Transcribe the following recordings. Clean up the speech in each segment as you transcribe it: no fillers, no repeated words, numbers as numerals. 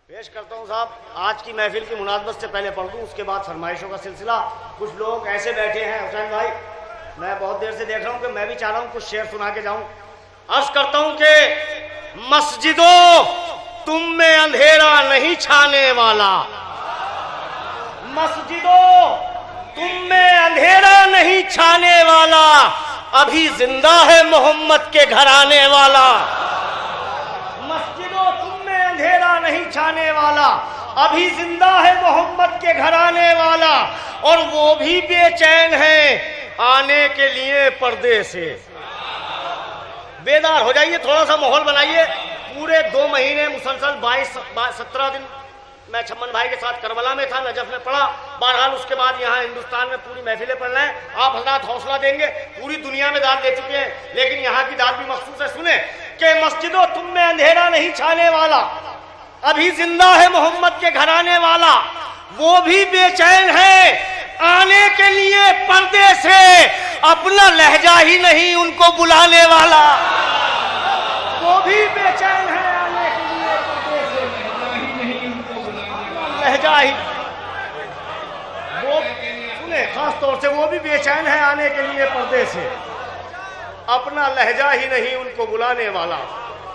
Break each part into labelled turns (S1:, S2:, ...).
S1: पेश करता हूँ साहब, आज की महफिल की मुनासबत से पहले पढ़ दूँ, उसके बाद फरमाइशों का सिलसिला। कुछ लोग ऐसे बैठे हैं हुसैन भाई, मैं बहुत देर से देख रहा हूँ कि मैं भी चाह रहा हूँ कुछ शेर सुना के जाऊँ। अर्ज करता हूँ कि मस्जिदों तुम में अंधेरा नहीं छाने वाला, मस्जिदों तुम में अंधेरा नहीं छाने वाला, अभी जिंदा है मोहम्मद के घर आने वाला। मस्जिदों तुम में अंधेरा नहीं छाने वाला, अभी जिंदा है मोहम्मद के घर आने वाला, और वो भी बेचैन है आने के लिए पर्दे से। बेदार हो जाइए, थोड़ा सा माहौल बनाइए। पूरे 2 महीने मुसलसल 17 दिन मैं छम्मन भाई के साथ करबला में था, नजफ में पढ़ा। बहरहाल उसके बाद यहाँ हिंदुस्तान में पूरी महफिलें पढ़ रहे हैं। आप हजरात हौसला देंगे, पूरी दुनिया में दाद दे चुके हैं, लेकिन यहाँ की दाद भी मखसूस है। सुने कि मस्जिदों तुम में अंधेरा नहीं छाने वाला, अभी जिंदा है मोहम्मद के घराने वाला, वो भी बेचैन है आने के लिए पर्दे से, अपना लहजा ही नहीं उनको बुलाने वाला। वो भी बेचैन है आने के लिए पर्दे से, लहजा ही। वो सुने, खास तौर से वो भी बेचैन है आने के लिए पर्दे से, अपना लहजा ही नहीं उनको बुलाने वाला,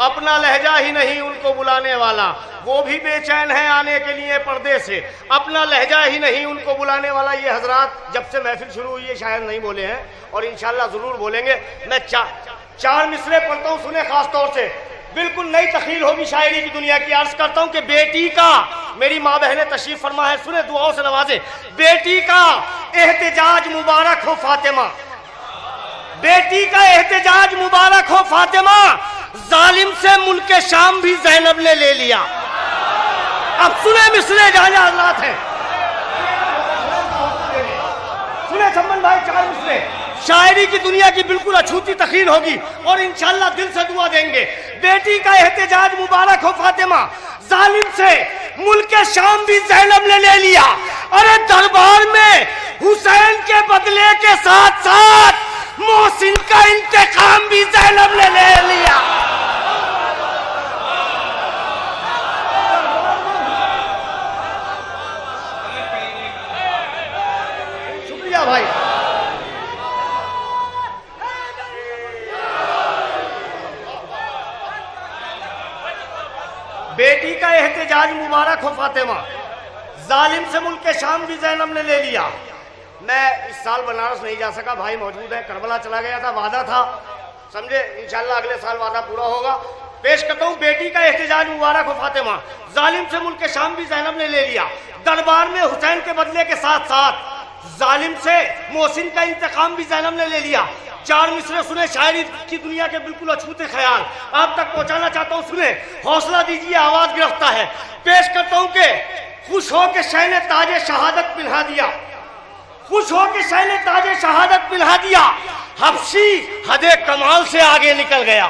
S1: अपना लहजा ही नहीं उनको बुलाने वाला। वो भी बेचैन है आने के लिए पर्दे से, अपना लहजा ही नहीं उनको बुलाने वाला। ये हजरात जब से महफिल शुरू हुई है शायद नहीं बोले हैं, और इंशाल्लाह जरूर बोलेंगे। मैं चार मिसरे पढ़ता हूँ, सुने खास तौर से, बिल्कुल नई तखील होगी शायरी की दुनिया की। अर्ज करता हूँ कि बेटी का, मेरी माँ बहनें तशरीफ फरमा है, सुने दुआओं से नवाजे। बेटी का एहतजाज मुबारक हो फातिमा, बेटी का एहतजाज मुबारक हो फातिमा, जालिम से मुल्क शाम भी ज़ैनब ने ले लिया। अब सुने मिसरे जहाँ हालात हैं, सुने छम्मन भाई 4 मिसरे। शायरी की दुनिया की बिल्कुल अछूती तखील होगी, और इंशाल्लाह दिल से दुआ देंगे। बेटी का एहतजाज मुबारक हो फातिमा, जालिम से मुल्क शाम भी ज़ैनब ने ले लिया। अरे दरबार में हुसैन के बदले के साथ साथ मोहसिन का इंतकाम भी ज़ैनब ने ले लिया। शुक्रिया भाई। बेटी का एहतजाज मुबारक हो फातिमा, जालिम से मुल्क शाम भी ज़ैनब ने ले लिया। मैं इस साल बनारस नहीं जा सका, भाई मौजूद है, करबला चला गया था, वादा था, समझे, इंशाल्लाह अगले साल वादा पूरा होगा। पेश करता हूँ, बेटी का एहतजाज मुबारक हो फातिमा, जालिम से मुल्क शाम भी ज़ैनब ने ले लिया। दरबार में हुसैन के बदले के साथ साथ जालिम से मोहसिन का इंतकाम भी ज़ैनब ने ले लिया। 4 मिसरे सुने, शायरी की दुनिया के बिल्कुल अछूते ख्याल आप तक पहुंचाना चाहता हूँ। सुने, हौसला दीजिए, आवाज गिरफ्ता है। पेश करता हूँ कि खुश हो के शह ने ताजे शहादत पिन्हा दिया, खुश हो के शह ने ताजे शहादत पिन्हा दिया, हबशी हदे कमाल से आगे निकल गया।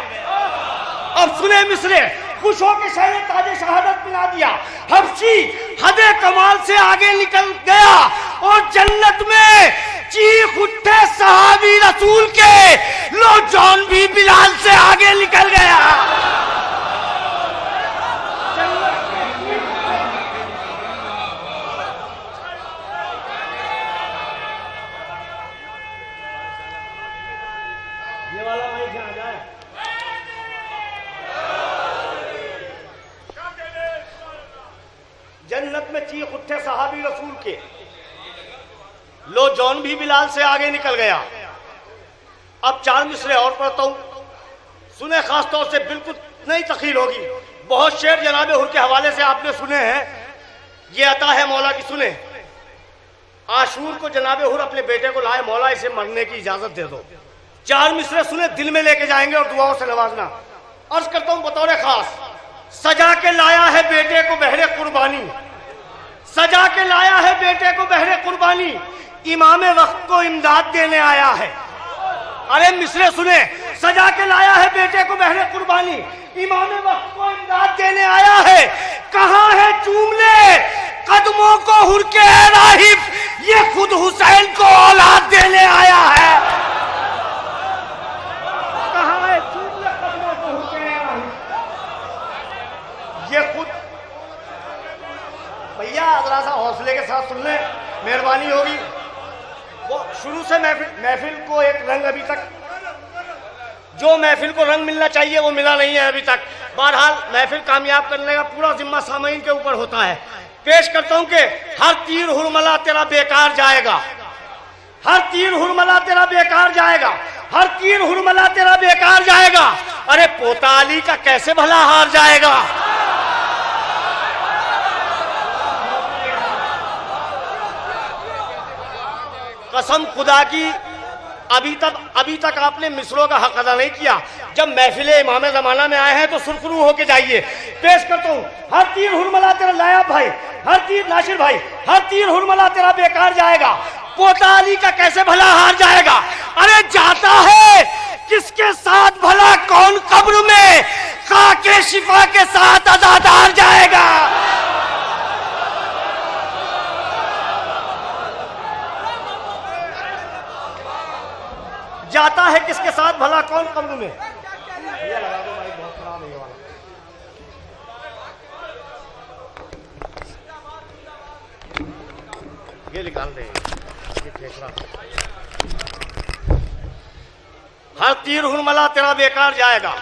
S1: अब सुने मिसरे, खुश हो के शह ने ताजे शहादत पिन्हा दिया, हबशी हदे कमाल से आगे निकल गया, और जन्नत में चीख उठे सहाबी रसूल के, लो जॉन भी बिलाल से आगे निकल गया। ये वाला भाई जहाँ जाए, जन्नत में चीख उठे सहाबी रसूल के, लो जॉन भी बिलाल से आगे निकल गया। अब 4 मिसरे और पढ़ता हूं, सुने, खास तौर से बिल्कुल नई तखील होगी। बहुत शेर जनाबे हुर के हवाले से आपने सुने हैं, ये अता है मौला की। सुने, आशूर को जनाबे हुर अपने बेटे को लाए, मौला इसे मरने की इजाजत दे दो। 4 मिसरे सुने, दिल में लेके जाएंगे और दुआओं से नवाजना। अर्ज करता हूं बतौर खास, सजा के लाया है बेटे को बहरे कुर्बानी, सजा के लाया है बेटे को बहरे कुर्बानी, इमाम वक्त को इमदाद देने आया है। अरे मिसरे सुने, सजा के लाया है बेटे को बहरे कुर्बानी, इमाम वक्त को इमदाद देने आया है। कहाँ है चूम ले कदमों को हुर के राहिब, ये खुद हुसैन को औलाद देने आया है। कहाँ है चूम ले कदमों को हुर के राहिब, ये खुद भैया जरा सा हौसले के साथ सुन ले, मेहरबानी होगी। वो शुरू से महफिल को एक रंग, अभी तक जो महफिल को रंग मिलना चाहिए वो मिला नहीं है अभी तक। बहरहाल महफिल कामयाब करने का पूरा जिम्मा सामईन के ऊपर होता है। पेश करता हूं कि हर तीर हुरमला तेरा बेकार जाएगा, हर तीर हुरमला तेरा बेकार जाएगा, हर तीर हुरमला तेरा बेकार जाएगा। अरे पोता अली का कैसे भला हार जाएगा। कसम खुदा की अभी तक आपने मिसरों का हक अदा नहीं किया। जब महफिले इमाम जमाना में आए हैं तो सुरखरू होके जाइए। पेश करता हूं हर तीर हुरमला तेरा, लाया भाई, हर तीर नासिर भाई, हर तीर हुरमला तेरा बेकार जाएगा, पोता अली का कैसे भला हार जाएगा। अरे जाता है किसके साथ भला कौन कब्र में, खाके शिफा के साथ अजादार जाएगा। जाता है किसके साथ भला कौन कब्र में। ये लगा दो भाई, बहुत खराब है ये वाला। ये निकाल दे, ये फेंकना। हर तीर हुरमला तेरा बेकार जाएगा,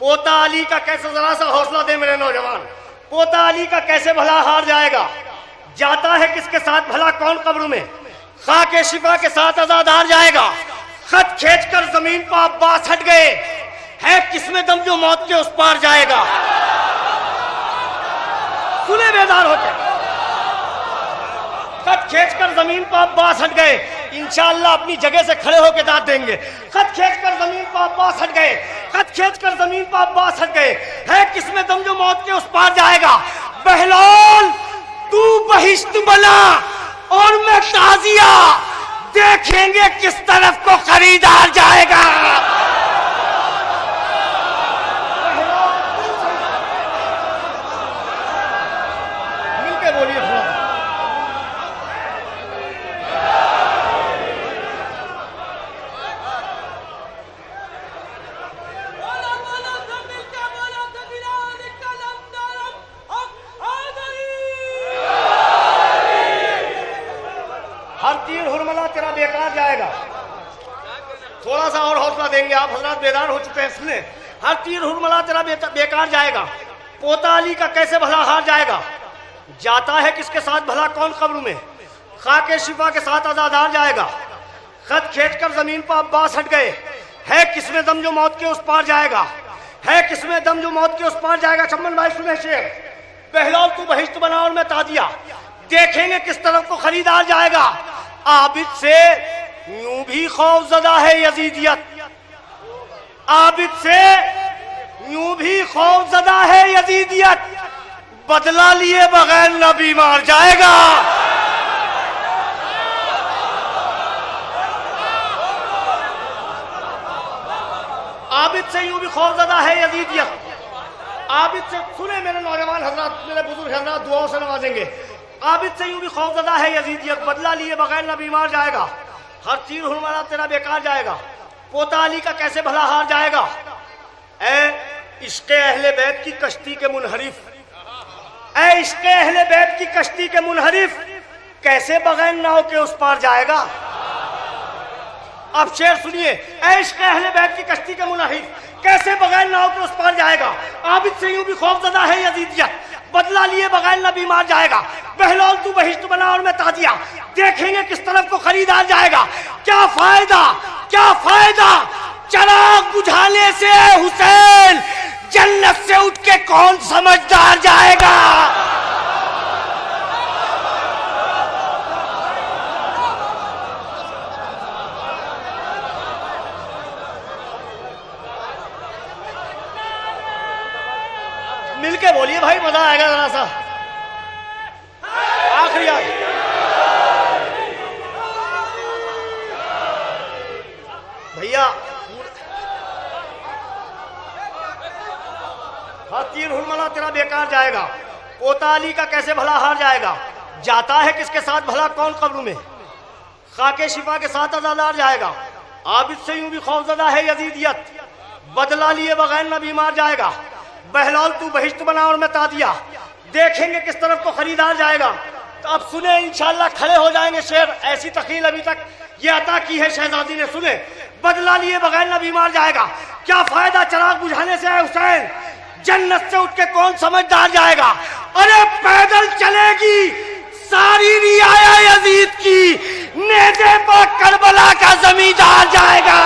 S1: पोता अली का कैसे, जरा सा हौसला दे मेरे नौजवान, पोता अली का कैसे भला हार जाएगा। जाता है किसके साथ भला कौन कब्र में, खाके शिफा के साथ आजादार जाएगा। खत खींचकर जमीन पर अब्बास हट गए, है किसमें दम जो मौत के उस पार जाएगा। सुने बेदार होते, खत खींचकर जमीन पर अब्बास हट गए, इंशाअल्लाह अपनी जगह से खड़े होकर दाद देंगे। खत खींचकर जमीन पर अब्बास हट गए, खत खींचकर जमीन पर अब्बास हट गए, है किसमें दम जो मौत के उस पार जाएगा। बहलोल तू बहिश्त बना और मैं ताजिया, देखेंगे किस तरफ को खरीदार जाएगा। मिलके बोलिए थोड़ा। हर तीर हुरमला तेरा बेकार जाएगा। थोड़ा सा और हौसला देंगे, आप हजरत बेदार हो चुके हैं इसलिए। हर तीर हुरमला तेरा बेकार जाएगा, पोता अली का कैसे भला हार जाएगा। जाता है किसके साथ भला कौन कब्र में, खाके शिफा के साथ आजादार जाएगा। खत खींचकर जमीन पर अब्बास हट गए, है किसमें दम जो मौत के उस पार जाएगा, है किसमें दम जो मौत के उस पार जाएगा। चम्मन भाई सुने शेर, बहलोल तू बहिश्त बना और मैं ताजिया, देखेंगे किस तरफ को खरीदार जाएगा। आबिद से यूं भी खौफजदा है यजीदियत, आबिद से यूं भी खौफजदा है यजीदियत, बदला लिए बगैर न बीमार जाएगा। आबिद से यूं भी खौफजदा है यजीदियत, आबिद से, सुने मेरे नौजवान हजरात, मेरे बुजुर्ग हजरात दुआओं से नवाजेंगे। आबिद से यूं भी खौफजदा है यजीदियत, बदला लिए बगैर न बीमार जाएगा। हर तीर हुरमला तेरा बेकार जाएगा, पोता अली का कैसे भला हार जाएगा। ए इश्क़े अहले बैत की कश्ती के मुनहरिफ, ए इश्क़े अहले बैत की कश्ती के मुनहरिफ, कैसे बगैर नाव के उस पार जाएगा। अब शेर सुनिए, ए इश्क़े अहले बैत की कश्ती के मुनहरिफ, कैसे बगैर नाव के उस पार जाएगा। आबिद से यूं भी खौफजदा है यजीदियत, बदला लिए बगैर न बीमार जाएगा। बहलोल तू बहिश्त बना और मैं ताजिया, देखेंगे किस तरफ को खरीदार जाएगा। क्या फायदा, क्या फायदा चराग बुझाने से हुसैन, जन्नत से उठ के कौन समझदार जाएगा। मिलके बोलिए भाई, मजा आएगा जरा सा। आखिरी आज भैया, हर तीर हुरमला तेरा बेकार जाएगा, पोता अली का कैसे भला हार जाएगा। जाता है किसके साथ भला कौन कब्र में, खाके शिफा के साथ आजादार जाएगा। आबिद से यूं भी खौफजदा है यजीदियत, बदला लिए बगैर न बीमार जाएगा। बहलोल तू बहिश्त बना और मैं ताजिया, देखेंगे किस तरफ को खरीदार जाएगा। तो अब सुने, इंशाल्लाह खड़े हो जाएंगे शेर। ऐसी तकलील अभी तक ये अता की है शहजादी ने, सुने। बदला लिए बगैर न बीमार जाएगा, क्या फायदा चराग बुझाने से है हुसैन, जन्नत से उठ के कौन समझदार जाएगा। अरे पैदल चलेगी सारी रियाया यजीद की, नेज़े पर करबला का जमींदार जाएगा।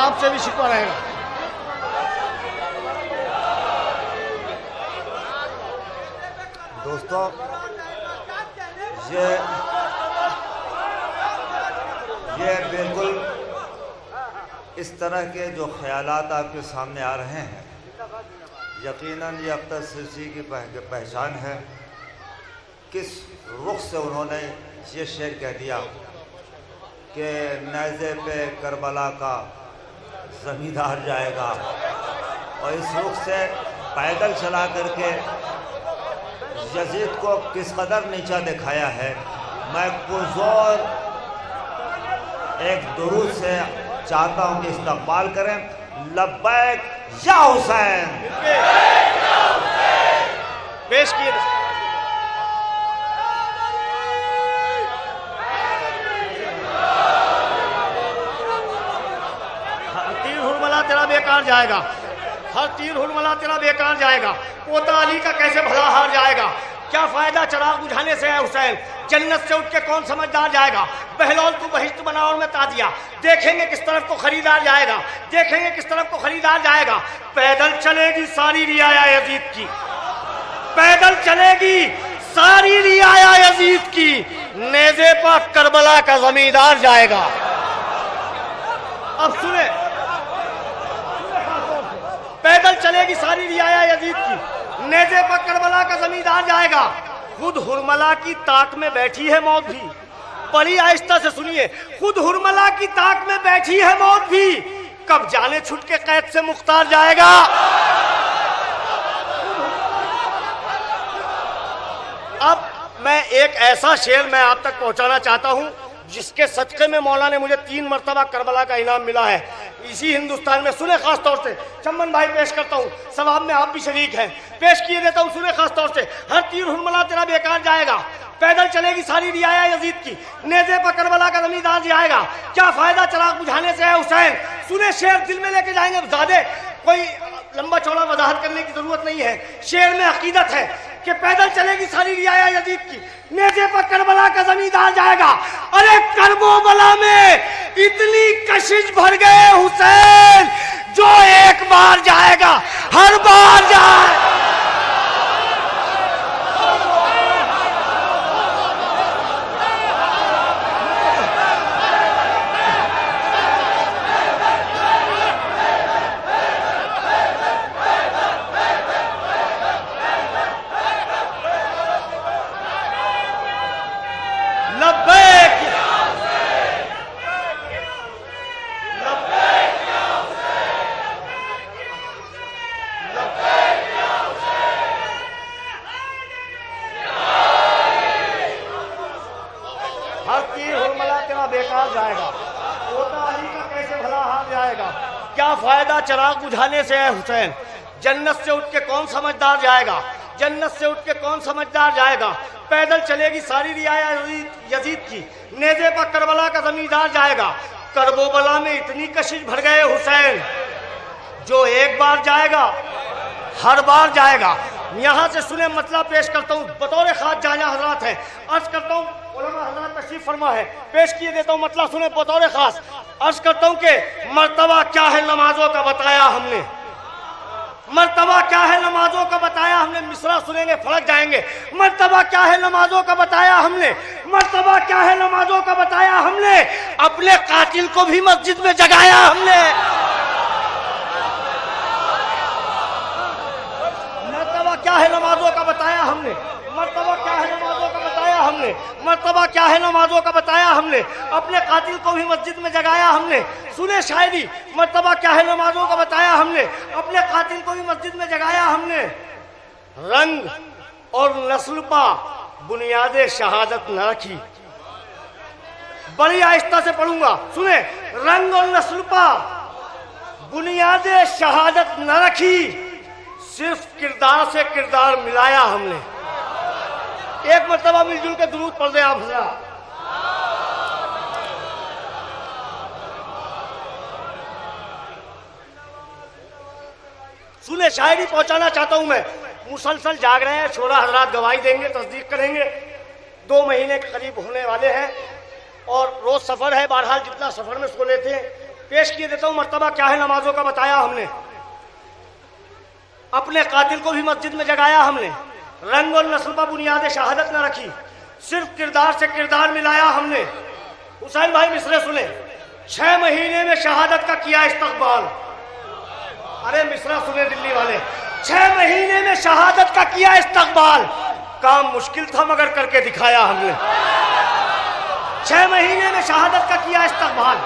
S1: आपसे भी शिकवा रहेगा।
S2: दोस्तों, ये बिल्कुल इस तरह के जो ख्यालात आपके सामने आ रहे हैं, यकीनन ये अख्तर सिरसी की पहचान है। किस रुख से उन्होंने ये शेर कह दिया कि नेज़े पे करबला का ज़मींदार जाएगा, और इस रुख से पैदल चला करके यजीद को किस कदर नीचा दिखाया है। मैं पुरज़ोर एक दुरूद से चाहता हूँ कि इस्तक़बाल करें। लब्बैक या हुसैन,
S1: पेश किए। तीर हुरमला तेरा बेकार जाएगा, हर तीर हुरमला तेरा बेकार जाएगा। पोता अली का कैसे भला हार जाएगा, क्या फायदा चराग बुझाने से है हुसैन, जन्नत से उठ के कौन समझदार जाएगा। बहलौल तू बहिश्त बना और मैं ताजिया, देखेंगे किस तरफ को खरीदार जाएगा, देखेंगे किस तरफ को खरीदार जाएगा। पैदल चलेगी सारी रियाया यजीद की, पैदल चलेगी सारी रियाया यजीद की, नेज़े पर करबला का जमींदार जाएगा। अब सुने, पैदल चलेगी सारी रियाया यजीद की, नेज़े पर करबला का जमींदार जाएगा। खुद हुरमला की ताक में बैठी है मौत भी, बड़ी आहिस्ता से सुनिए, खुद हुरमला की ताक में बैठी है मौत भी, कब जाने छुट के कैद से मुख्तार जाएगा। अब मैं एक ऐसा शेर मैं आप तक पहुंचाना चाहता हूं जिसके सदक़े में मौला ने मुझे 3 मरतबा करबला का इनाम मिला है इसी हिंदुस्तान में। सुने खास तौर से, चमन भाई पेश करता हूँ, सवाब में आप भी शरीक हैं, पेश किए देता हूँ। सुने खास तौर से, हर तीर हुरमला तेरा बेकार जाएगा, पैदल चलेगी सारी रियाया यजीद की, नेज़े पर करबला का जमींदार जाएगा, क्या फायदा चराग बुझाने से है हुसैन। सुने शेर दिल में लेके जाएंगे, ज़्यादा कोई लंबा चौड़ा वजाहत करने की जरूरत नहीं है। शेर में अकीदत है कि पैदल चलेगी सारी रियाया यजीद की, नेज़े पर करबला का जमींदार जाएगा। अरे करबला में इतनी कशिश भर गए हुसैन, जो एक बार जाएगा हर बार जाए। बेकार जाएगा, पोता अली का कैसे भला हार जाएगा, क्या फायदा चराग बुझाने से है हुसैन, जन्नत से उठ के कौन समझदार जाएगा, जन्नत से उठ के कौन समझदार जाएगा। पैदल चलेगी सारी रियाया यजीद की, नेज़े पर करबला का जमींदार जाएगा। करबला में इतनी कशिश भर गए हुसैन, जो एक बार जाएगा हर बार जाएगा। यहाँ से सुने मतलब पेश करता हूँ, बतौर खास जाना हजरात है, अर्ज करता हूँ, उलमा हजरात तशरीफ फरमा है, पेश किए देता हूँ मतलब सुने बतौर खास। अर्ज करता हूँ कि मर्तबा क्या है नमाजों का बताया हमने, मर्तबा क्या है नमाजों का बताया हमने। मिसरा सुनेंगे फड़क जाएंगे। मर्तबा क्या है नमाजों का बताया हमने, मर्तबा क्या है नमाजों का बताया हमने, अपने कातिल को भी मस्जिद में जगाया हमने। मर्तबा क्या है नमाजों का बताया हमने, मर्तबा क्या है नमाजों का बताया हमने, मर्तबा क्या है नमाजों का बताया हमने, अपने कातिल को भी मस्जिद में जगाया हमने। सुने शायरी, मर्तबा क्या है नमाजों का बताया हमने, अपने कातिल को भी मस्जिद में जगाया हमने। रंग और नस्ल पा बुनियादे शहादत न रखी। बड़ी आहिस्ता से पढ़ूंगा, सुने। रंग और नस्ल पा बुनियादे शहादत न रखी, सिर्फ किरदार से किरदार मिलाया हमने। एक मर्तबा मिलजुल के दुरूद पढ़ दे आप हज़रात। सुने शायरी पहुंचाना चाहता हूं मैं। मुसलसल जाग रहे हैं, छोरा हजरात गवाही देंगे, तस्दीक करेंगे। 2 महीने के करीब होने वाले हैं और रोज सफर है। बहरहाल जितना सफर में सो लेते हैं पेश किए देता हूं। मर्तबा क्या है नमाजों का बताया हमने, अपने कातिल को भी मस्जिद में जगाया हमने। रंग और नस्ल पर बुनियाद शहादत न रखी, सिर्फ किरदार से किरदार मिलाया हमने। हुसैन भाई मिसरे सुने। 6 महीने में शहादत का किया इस्तकबाल। अरे मिसरा सुने दिल्ली वाले। 6 महीने में शहादत का किया इस्तकबाल, काम मुश्किल था मगर करके दिखाया हमने। 6 महीने में शहादत का किया इस्तकबाल,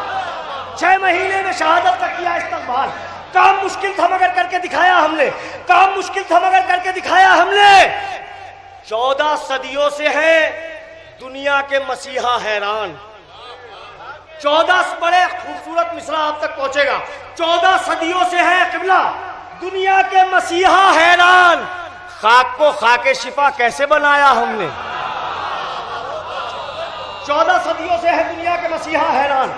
S1: 6 महीने में शहादत का किया इस्तकबाल, काम मुश्किल था मगर करके दिखाया हमने। काम मुश्किल था मगर करके दिखाया हमने। 14 सदियों से है दुनिया के मसीहा हैरान। 14 बड़े खूबसूरत मिसरा आप तक पहुंचेगा। 14 सदियों से है किबला दुनिया के मसीहा हैरान, खाक को खाके शिफा कैसे बनाया हमने। 14 सदियों से है दुनिया के मसीहा हैरान,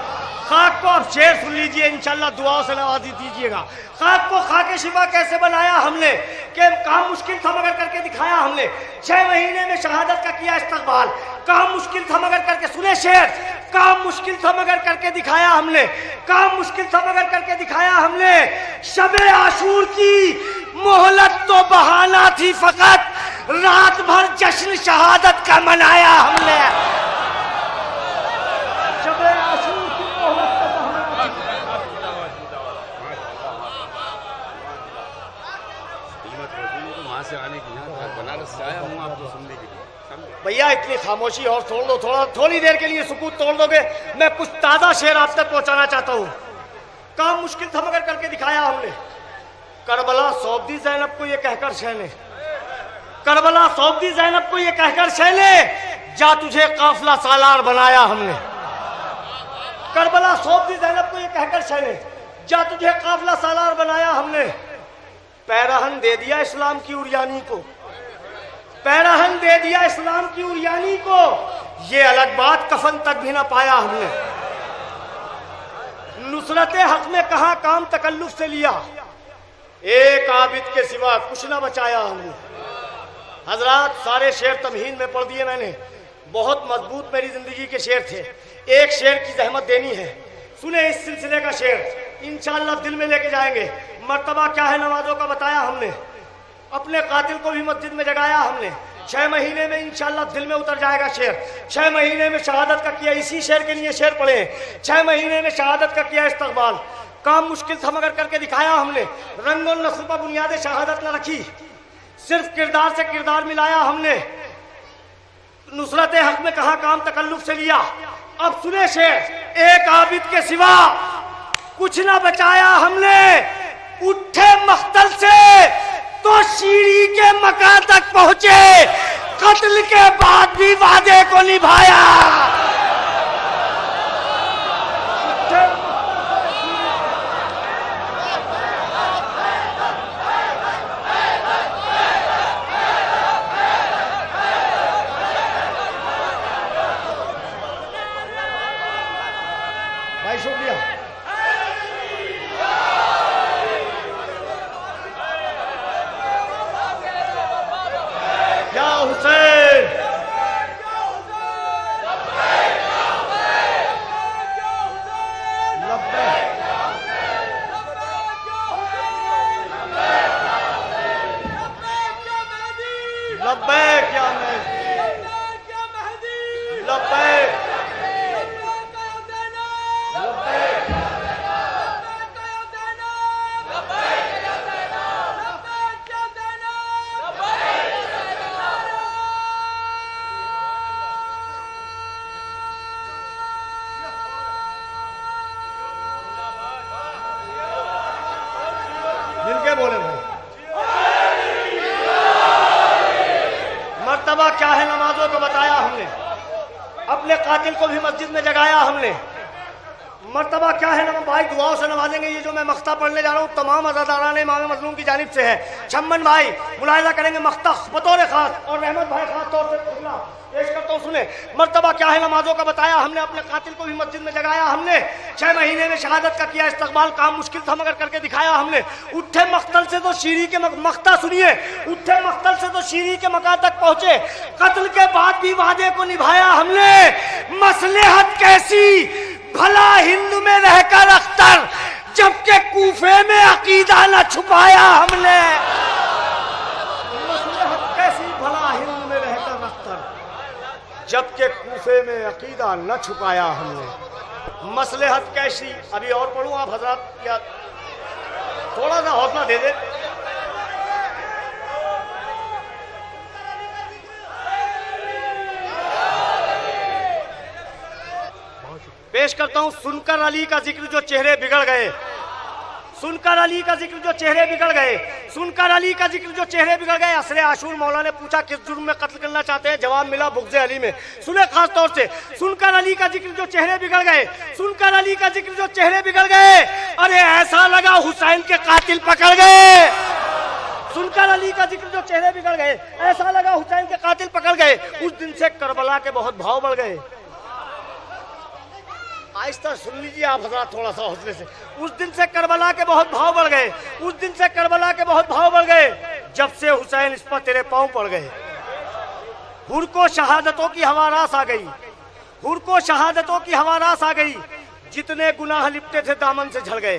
S1: खाक को आप शेर सुन लीजिए, इंशाल्लाह दुआओं से नवाजी दीजिएगा। खाक को खाके शिफा कैसे बनाया हमने, कि काम मुश्किल था मगर करके दिखाया हमने। 6 महीने में शहादत का किया इस्तकबाल, काम मुश्किल था मगर करके, सुने शेर, काम मुश्किल था मगर करके दिखाया हमने। काम मुश्किल था मगर करके दिखाया हमने। शबे आशूर की मोहलत तो बहाना थी, फकत रात भर जश्न शहादत का मनाया हमने। शबे आशूर की मोहलत तो बहाना थी।
S3: वहां से आने की, यहाँ बनारस से आया हूँ आपको सुनने के लिए।
S1: भैया इतनी खामोशी और छोड़ दो, थोड़ी देर के लिए सुकूत तोड़ दोगे। मैं कुछ ताजा शेर आप तक पहुंचाना चाहता हूं। काम मुश्किल था मगर करके दिखाया हमने। करबला सौंप दी ज़ैनब को ये कहकर शहने, करबला सौंप दी ज़ैनब को ये कहकर शहने, जा तुझे काफिला सालार बनाया हमने। करबला सौंप दी ज़ैनब को ये कहकर शहने, जा तुझे काफिला सालार बनाया हमने। पैरहन दे दिया इस्लाम की उरियानी को, पैरहन दे दिया इस्लाम की उरियानी को, ये अलग बात कफन तक भी ना पाया हमने। नुसरत हक में कहा काम तकल्लुफ से लिया, एक आबिद के सिवा कुछ ना बचाया हमने। हजरात सारे शेर तमहीन में पढ़ दिए मैंने, बहुत मजबूत मेरी जिंदगी के शेर थे। एक शेर की जहमत देनी है, सुने इस सिलसिले का शेर, इंशाअल्लाह दिल में लेके जाएंगे। मर्तबा क्या है नमाजों का बताया हमने, अपने कातिल को भी मस्जिद में जगाया हमने। 6 महीने में इंशाअल्लाह दिल में उतर जाएगा शेर। 6 महीने में शहादत का किया, इसी शेर के लिए शेर पढ़े। 6 महीने में शहादत का किया इस्तकबाल, काम मुश्किल था मगर करके दिखाया हमने। रंग और नस्ल पर बुनियाद शहादत न रखी, सिर्फ किरदार से किरदार मिलाया हमने। नुसरत हक में कहा काम तकल्लुफ से लिया। अब सुने शेर, एक आबिद के सिवा कुछ ना बचाया हमने। उठे मख्तल से तो सीढ़ी के मकान तक पहुंचे, कत्ल के बाद भी वादे को निभाया। भाई शुक्रिया। या हुसैन, लब्बैक या मेहदी, लब्बैक बोले भाई। मर्तबा क्या है नमाजों को बताया हमने, अपने कातिल को भी मस्जिद में जगाया हमने। मर्तबा क्या है ना भाई, दुआओं से नवाजेंगे। ये जो मैं मख्ता पढ़ने जा रहा हूँ तमाम अज़ादारान इमाम मज़लूम की जानिब से है। छम्मन भाई मुलाहिज़ा करेंगे मख्ता बतौर खास, और रहमत भाई खास तौर से पेश करता हूँ, सुने। मर्तबा क्या है नमाजों का बताया हमने, अपने कातिल को भी मस्जिद में जगाया हमने। 6 महीने में शहादत का किया इस्तकबाल, काम मुश्किल था मगर करके दिखाया हमने। उठे मख्तल से तो शीरी के मख्ता सुनिए, उठे मख्तल से तो शीरी के मका तक पहुंचे। कत्ल के बाद भी वादे को निभाया हमने। मसलहत कैसी भला हिंद में रहकर अख्तर, जबकि कूफे में अकीदा न छुपाया हमने। मसलहत कैसी भला हिंद में रहकर अख्तर, जबकि कूफे में अकीदा न छुपाया हमने। मसलहत कैसी, अभी और पढ़ूं आप हजरत, या थोड़ा सा हौसला दे दे। पेश करता हूं सुनकर अली का जिक्र जो चेहरे बिगड़ गए, सुनकर अली का जिक्र जो चेहरे बिगड़ गए, सुनकर अली का जिक्र जो चेहरे बिगड़ गए। असरे आशूर मौला ने पूछा किस जुर्म में कत्ल करना चाहते हैं, जवाब मिला बुग़्ज़े अली में। सुने खास तौर से, सुनकर अली का जिक्र जो चेहरे बिगड़ गए, सुनकर अली का जिक्र जो चेहरे बिगड़ गए। अरे ऐसा लगा हुसैन के कातिल पकड़ गए। सुनकर अली का जिक्र जो चेहरे बिगड़ गए, ऐसा लगा हुसैन के कातिल पकड़ गए। उस दिन से करबला के बहुत भाव बढ़ गए। आहिस्ता सुन लीजिए आप हजरात थोड़ा सा हौसले से। उस दिन से करबला के बहुत भाव बढ़ गए, उस दिन से करबला के बहुत भाव बढ़ गए, जब से हुसैन इस पर तेरे पांव पड़ गए। हुर को शहादतों की हवा रास आ गई, हुर को शहादतों की हवा रास आ गई। जितने गुनाह लिपटे थे दामन से झड़ गए।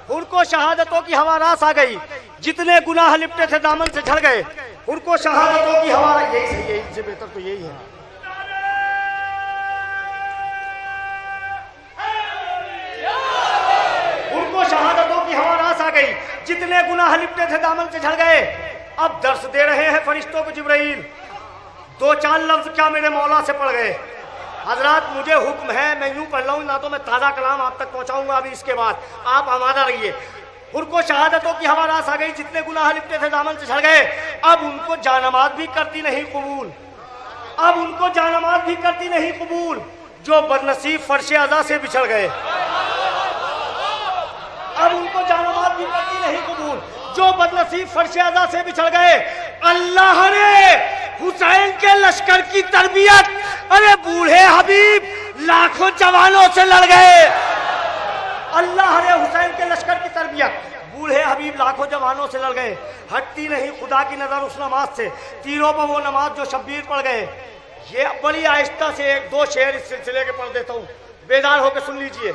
S1: हुर को शहादतों की हवा रास आ गई, जितने गुनाह लिपटे थे दामन से झड़ गए। हुर को शहादतों की हवा, यही सही है, इससे बेहतर तो यही है। शहादतों की हवा रास आ गई, जितने गुनाह लिपटे थे दामन से झड़ गए। अब दर्श दे रहे हैं फरिश्तों को जिब्राइल। 2-4 लफ्ज क्या मेरे मौला से पढ़ गए। हजरात मुझे हुक्म है, मैं यूं पढ़ रहा हूं, ना तो मैं ताज़ा कलाम आप तक पहुंचाऊंगा अभी इसके बाद, आप आमादा रहिए। उनको शहादतों की हवा रास आ गई, जितने गुनाह लिपटे थे दामन से झड़ गए। अब उनको जानमाज भी करती नहीं कबूल, अब उनको जानमाज भी करती नहीं कबूल, जो बदनसीब फर्श अज़ा से बिछड़ गए। अब उनको जानमाज भी करती नहीं कबूल, जो बदनसीब फर्श अज़ा से बिछड़ गए। अल्लाह ने हुसैन के लश्कर की तरबियत, अरे बूढ़े हबीब लाखों जवानों से लड़ गए। अल्लाह ने हुसैन के लश्कर की तरबियत, बूढ़े हबीब लाखों जवानों से लड़ गए। हटती नहीं खुदा की नजर उस नमाज से, तीरों पर वो नमाज जो शब्बीर पढ़ गए। ये बड़ी आहिस्ता से 1-2 शेर इस सिलसिले के पढ़ देता हूँ, बेदार होकर सुन लीजिए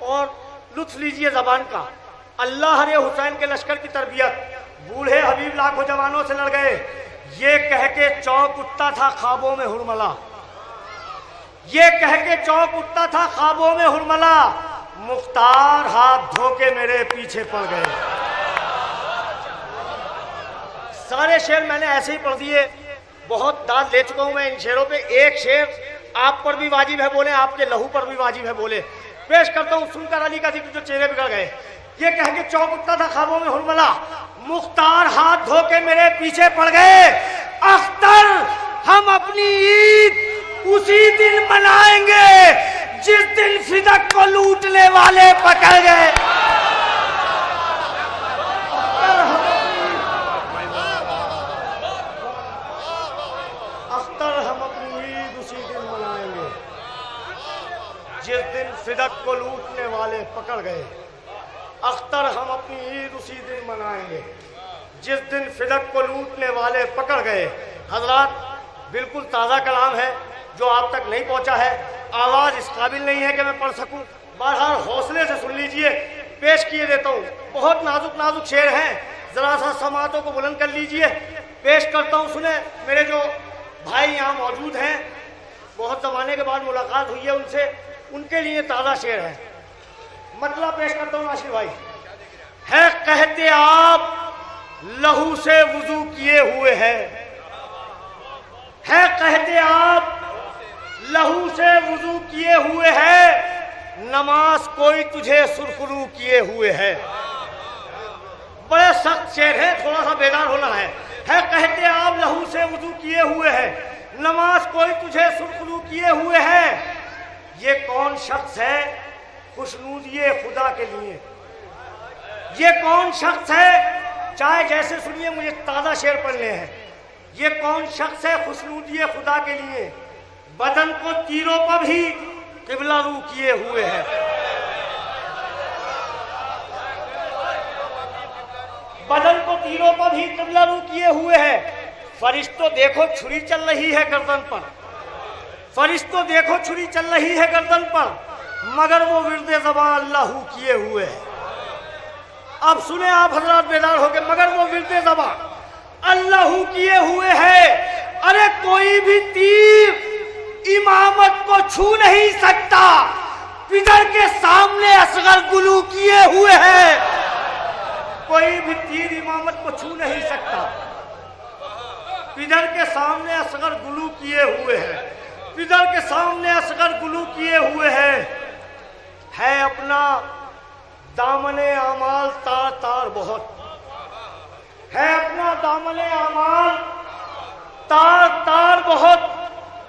S1: और लुत्फ लीजिए जबान का। अल्लाह ने हुसैन के लश्कर की तरबियत, बूढ़े हबीब लाखों जवानों से लड़ गए। ये कह के चौक उठता था ख्वाबों में हुरमला, ये कह के चौक उठता था ख्वाबों में हुरमला। मुख्तार हाथ धो के मेरे पीछे पड़ गए। सारे शेर मैंने ऐसे ही पढ़ दिए, बहुत दाद ले चुका हूं मैं इन शेरों पे। एक शेर आप पर भी वाजिब है बोले, आपके लहू पर भी वाजिब है बोले। पेश करता हूं सुनकर अली का जिक्र जो चेहरे बिगड़ गए। ये कह के चौक उठता था ख्वाबों में हुरमला, मुख्तार हाथ धो के मेरे पीछे पड़ गए। अख्तर हम अपनी ईद उसी दिन मनाएंगे जिस दिन फिदक को लूटने वाले पकड़ गए। अख्तर हम अपनी ईद उसी दिन मनाएंगे जिस दिन फिदक को लूटने वाले पकड़ गए। अख्तर हम अपनी ईद उसी दिन मनाएंगे जिस दिन फिदक को लूटने वाले पकड़ गए। हजरात बिल्कुल ताज़ा कलाम है जो आप तक नहीं पहुंचा है, आवाज़ इस काबिल नहीं है कि मैं पढ़ सकूं। बहरहाल हौसले से सुन लीजिए, पेश किए देता हूँ। बहुत नाजुक नाजुक शेर हैं, ज़रा सा समातों को बुलंद कर लीजिए। पेश करता हूँ, सुने। मेरे जो भाई यहाँ मौजूद हैं, बहुत ज़माने के बाद मुलाकात हुई है उनसे, उनके लिए ताज़ा शेर है। मतलब पेश करता हूँ नासिर भाई। है कहते आप लहू से वुजू किए हुए है कहते आप लहू से वुजू किए हुए है, नमाज कोई तुझे सुरखरू किए हुए है। बड़े सख्त शेर है, थोड़ा सा बेदार होना है। कहते आप लहू से वुजू किए हुए है, नमाज कोई तुझे सुरखरू किए हुए है। ये कौन शख्स है खुशनूदिये खुदा के लिए? ये कौन शख्स है, चाहे जैसे सुनिए, मुझे ताजा शेर पढ़ने हैं। ये कौन शख्स है खुशनूदिये खुदा के लिए, बदन को तीरों पर भी किबला रू किए हुए है। बदन को तीरों पर भी किबला रू किए हुए है। फरिश्तों देखो छुरी चल रही है गर्दन पर, फरिश्तों देखो छुरी चल रही है गर्दन पर, मगर वो विर्दे ज़बान अल्लाहू किए हुए है। अब सुने आप हजरात बेदार हो गए, मगर वो विर्दे ज़बान अल्लाहू किए हुए है। अरे कोई भी तीर इमामत को छू नहीं सकता, पिदर के सामने असगर गुलू किए हुए है। कोई भी तीर इमामत को छू नहीं सकता, पिदर के सामने असगर गुलू किए हुए है। पिदर के सामने असगर गुलू किए हुए है अपना दामने अमाल तार तार बहुत है, अपना दामने अमाल तार तार बहुत,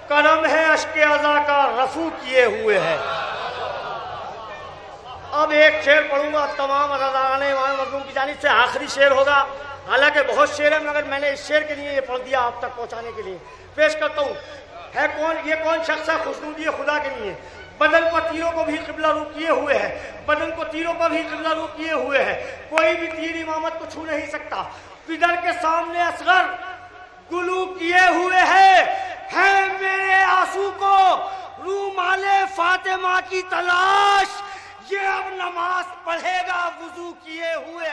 S1: करम है अश्के अज़ा का रफू किए हुए है। अब एक शेर पढ़ूंगा तमाम अज़ादाराने मज़लूम की जानिब से, आखिरी शेर होगा। हालांकि बहुत शेर है, मगर मैंने इस शेर के लिए ये पढ़ दिया आप तक पहुंचाने के लिए। पेश करता हूँ। है कौन, ये कौन शख्स है खुशनूदिये खुदा के लिए, बदन पर तीरों को भी किबला रू किए हुए है, बदन को तीरों पर भी किबला रू किए हुए है। कोई भी तीर इमामत को छू नहीं सकता, पिदर के सामने असगर गुलू किए हुए है मेरे आंसू को रूमाले फातिमा की तलाश, ये अब नमाज पढ़ेगा वुजू किए हुए।